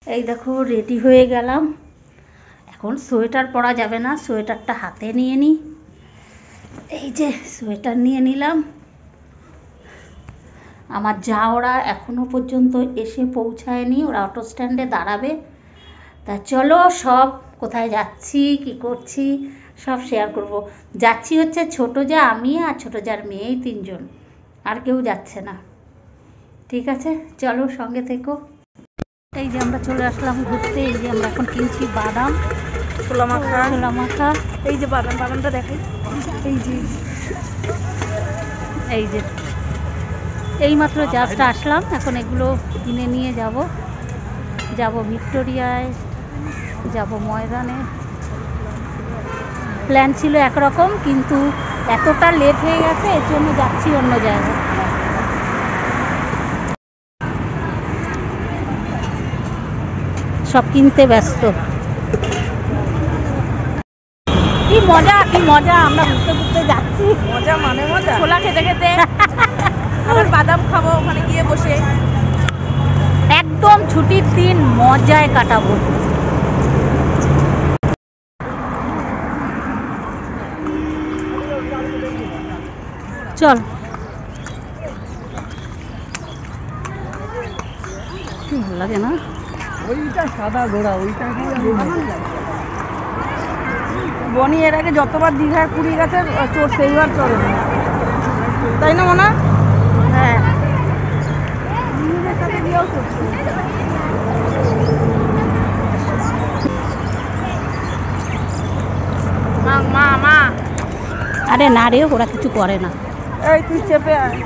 এই দেখো রেডি হয়ে গেলাম। এখন সোয়েটার পরা যাবে না, সোয়েটারটা হাতে নিয়ে নিই। এই যে সোয়েটার নিয়ে নিলাম। আমার যা ওরা এখনো পর্যন্ত এসে পৌঁছায়নি, ওরা অটো স্ট্যান্ডে দাঁড়াবে। তা চলো সব কোথায় যাচ্ছি কি করছি সব শেয়ার করব। যাচ্ছি হচ্ছে ছোট যা, আমি আর ছোট যার মেয়ে, এই তিনজন, আর কেউ যাচ্ছে না। ঠিক আছে চলো সঙ্গে থেকো। এই যে আমরা চলে আসলাম ঘুরতে। এই যে আমরা এখন কিনছি বাদাম, ছোলা মাখা। এই যে বাদামটা দেখাই। এই যে এইমাত্র জাস্ট আসলাম, এখন এগুলো কিনে নিয়ে যাব ভিক্টোরিয়ায়, যাব ময়দানে। প্ল্যান ছিল একরকম, কিন্তু এতটা লেট হয়ে গেছে, এর জন্য যাচ্ছি অন্য জায়গায়। সব কিনতে ব্যস্ত। কি মজা আমরা ঘুরতে যাচ্ছি। মজা ছোলা খেতে আবার বাদাম খাবো ওখানে গিয়ে বসে। একদম ছুটির দিন মজায় কাটাবো। চল কি ভালো লাগে না, ওইটা সাদা ঘোড়া, ওইটা বনি এর আগে যতবার দীঘায় পুরী গেছে চোর সেইবার চড়ে, তাই না মনে? হ্যাঁ নিজের সাথে বিয়েও করছে। মা আরে না রে, ওরা কিছু করে না। এই তুই চেপে আয়।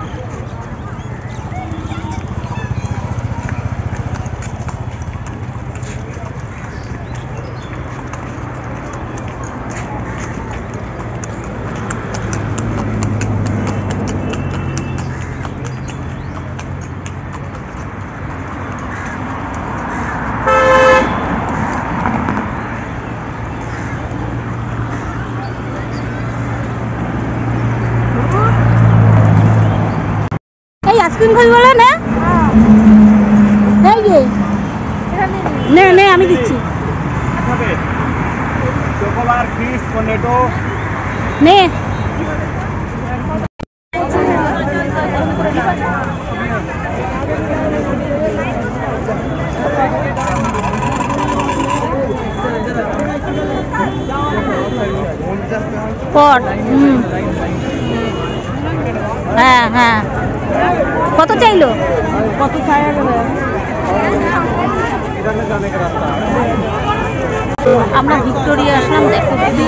আইসক্রিম খাবি বলে না? এই যে নে আমি দিচ্ছি। চকোবার ফিশ টমেটো নে পট। হ্যাঁ কত চাইলো? কত ছায়া গেলে আমরা ভিক্টোরিয়া আসলাম, দেখো খুবই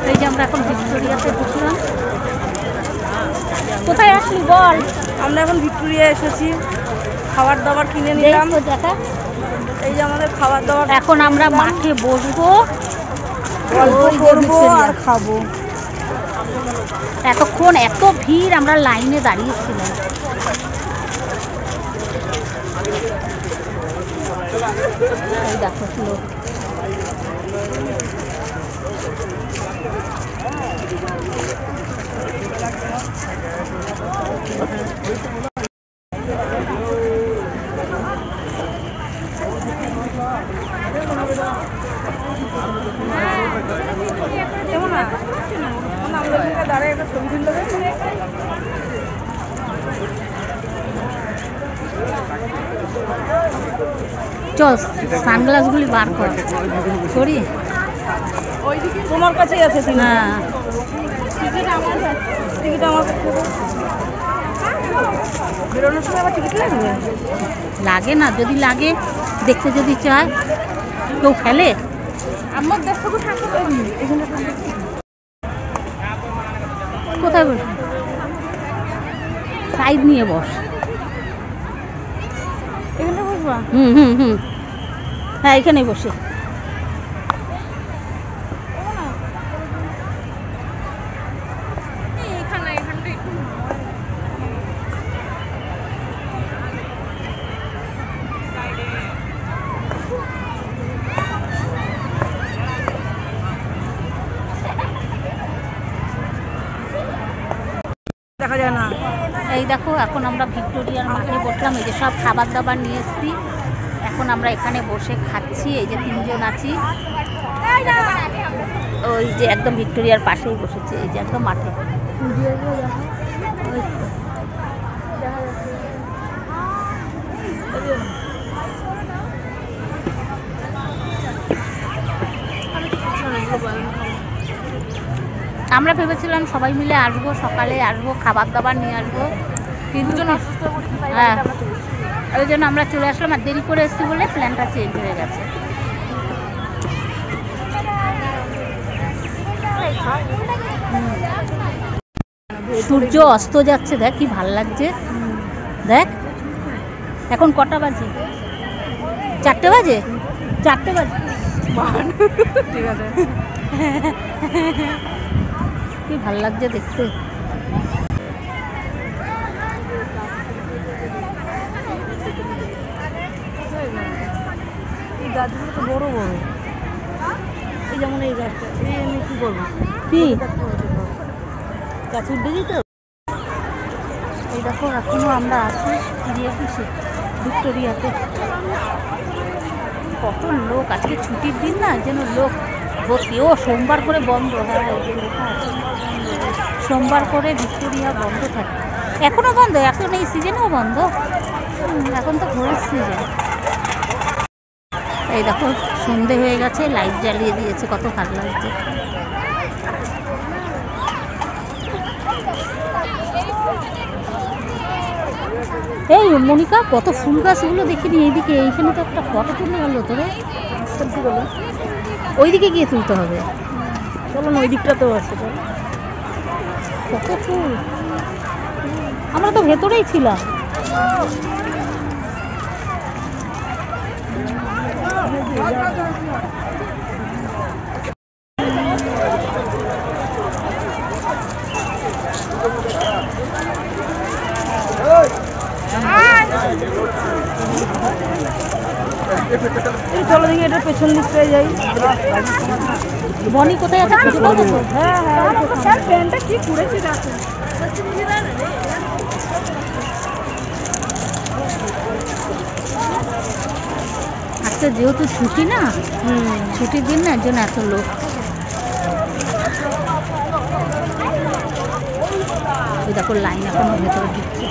এই যে আমরা এখন ভিক্টোরিয়াতে ঢুকলাম। কোথায় আসলি বল? আমরা এখন ভিক্টোরিয়া এসেছি, খাবার দাবার কিনে নিলাম। দেখা এই যে আমাদের খাবার দাবার। এখন আমরা মাঠে বসবো, গল্প করবো আর খাবো। এতক্ষণ এত ভিড়, আমরা লাইনে দাঁড়িয়েছিলাম। এই দেখো লোক। দাঁড়ায় একটা ছবি তুলতে হবে। চল সানগ্লাসগুলি বার কর করি। তোমার কাছেই আছে না টিকিট আমার বেরোনোর সময় আবার টিকিট লাগবে? লাগে না, যদি লাগে দেখতে যদি চায় কেউ ফেলে। আমার দেখো তো কোথায় বস? সাইড নিয়ে বস। এখানে বসবা? হ্যাঁ এখানে বসে। দেখা যায় না। এই এই দেখো এখন আমরা ভিক্টোরিয়ার মাঠে বসলাম, এই যে সব খাবার দাবার নিয়ে এসেছি, এখন আমরা এখানে বসে খাচ্ছি। এই যে 3 জন আছি, ওই যে একদম ভিক্টোরিয়ার পাশেই বসেছে, এই যে একদম মাঠে। আমরা ভেবেছিলাম সবাই মিলে আসবো, সকালে আসবো, খাবার দাবার নিয়ে আসবো, কিন্তু হ্যাঁ ওই জন্য আমরা চলে আসলাম, আর দেরি করে এসেছি বলে প্ল্যানটা চেঞ্জ হয়ে গেছে। সূর্য অস্ত যাচ্ছে, দেখ কি ভাল লাগছে। দেখ এখন কটা বাজে? 4টে বাজে, 4টে বাজে। ঠিক আছে, কি ভাল লাগছে দেখতে। এই গাছগুলো তো বড় বড়, এই যেমন এই গাছটা, এই আমি কি করবো? কি গাছ উঠে দিত। এই দেখো এখনো আমরা আছি ভিক্টোরিয়াতে। কত লোক, আজকে ছুটির দিন না, যেন লোক ভর্তি। ও সোমবার করে বন্ধ, হ্যাঁ এই যে লেখা আছে সোমবার করে ভিক্টোরিয়া বন্ধ থাকে। এখনো বন্ধ, এখন এই সিজনেও বন্ধ, এখন তো ঘোরার সিজন। এই দেখো সন্ধে হয়ে গেছে, লাইট জ্বালিয়ে দিয়েছে, কত ভালো লাগছে। এই মনিকা, কত ফুল গাছগুলো দেখিনি এইদিকে। এইখানে তো একটা ফটো তুললে ভালো হতো রে। ওইদিকে গিয়ে তুলতে হবে। চলো না, ওই দিকটাতেও আছে। চলো, কত ফুল, আমরা তো ভেতরেই ছিলাম। চলো দেখি, এটা পেছন দিকটায় যাই। বনি কোথায় আছে? হ্যাঁ হ্যাঁ, প্যান্টটা কি করেছি দেখো। আজকে যেহেতু ছুটি না, ছুটির দিন না, এর জন্য এত লোক। ওই দেখো লাইন এখনো ভেতরে ঢুকছে।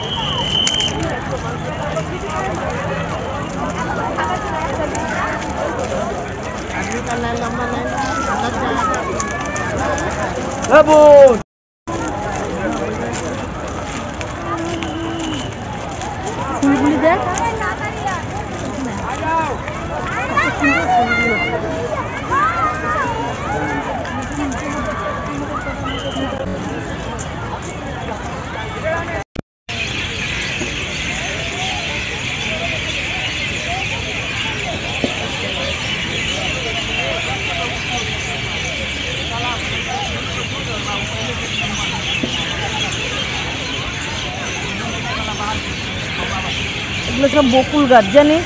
ফুলগুলি দেখ, এগুলো সব বকুল গাছ জানিস।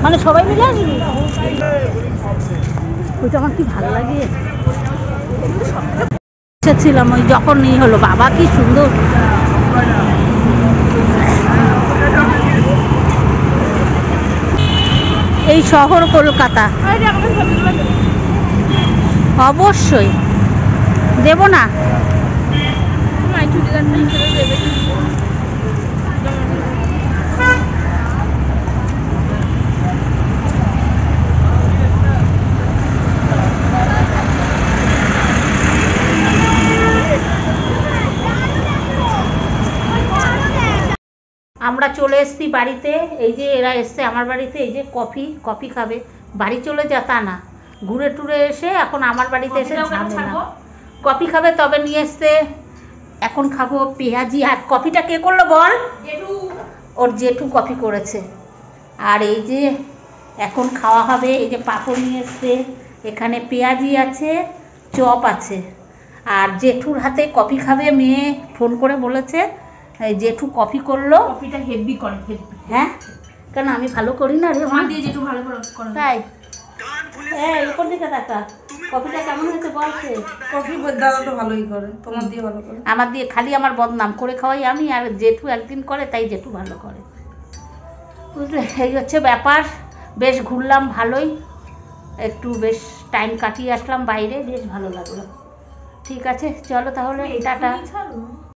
মানে সবাই মিলে আসবি, ওইটা আমার কি ভালো লাগে। ছিলাম ওই যখন হলো, বাবা কি সুন্দর। এই শহর কলকাতা, অবশ্যই দেব না। আমরা চলে এসেছি বাড়িতে। এই যে এরা এসছে আমার বাড়িতে, এই যে কফি খাবে, বাড়ি চলে যা তা না, ঘুরে টুরে এসে এখন আমার বাড়িতে এসে ঝামেলা। কফি খাবে তবে নিয়ে এসছে। এখন খাবো পেঁয়াজি। আর কফিটা কে করলো বল? ওর জেঠু কফি করেছে। আর এই যে এখন খাওয়া হবে। এই যে পাঁপড় নিয়ে এসছে, এখানে পেঁয়াজি আছে, চপ আছে। আর জেঠুর হাতে কফি খাবে মেয়ে, ফোন করে বলেছে জেঠু কফি করলো। কফিটা হেভি করে, হেভি। হ্যাঁ, কেন আমি ভালো করি না রে? আমার দিয়ে জেঠু ভালো করে। তাই এই উপর দিকে দেখা, কফিটা কেমন হয়েছে বল? কফি দাদা তো ভালোই করে, তোমার দিয়ে ভালো করে। আমার দিয়ে খালি আমার বদনাম করে খাওয়াই আমি, আর জেঠু একদিন করে, তাই জেঠু ভালো করে, বুঝলে? এই হচ্ছে ব্যাপার। বেশ ঘুরলাম ভালোই, একটু বেশ টাইম কাটিয়ে আসলাম বাইরে, বেশ ভালো লাগলো। ঠিক আছে, চলো তাহলে টাটা।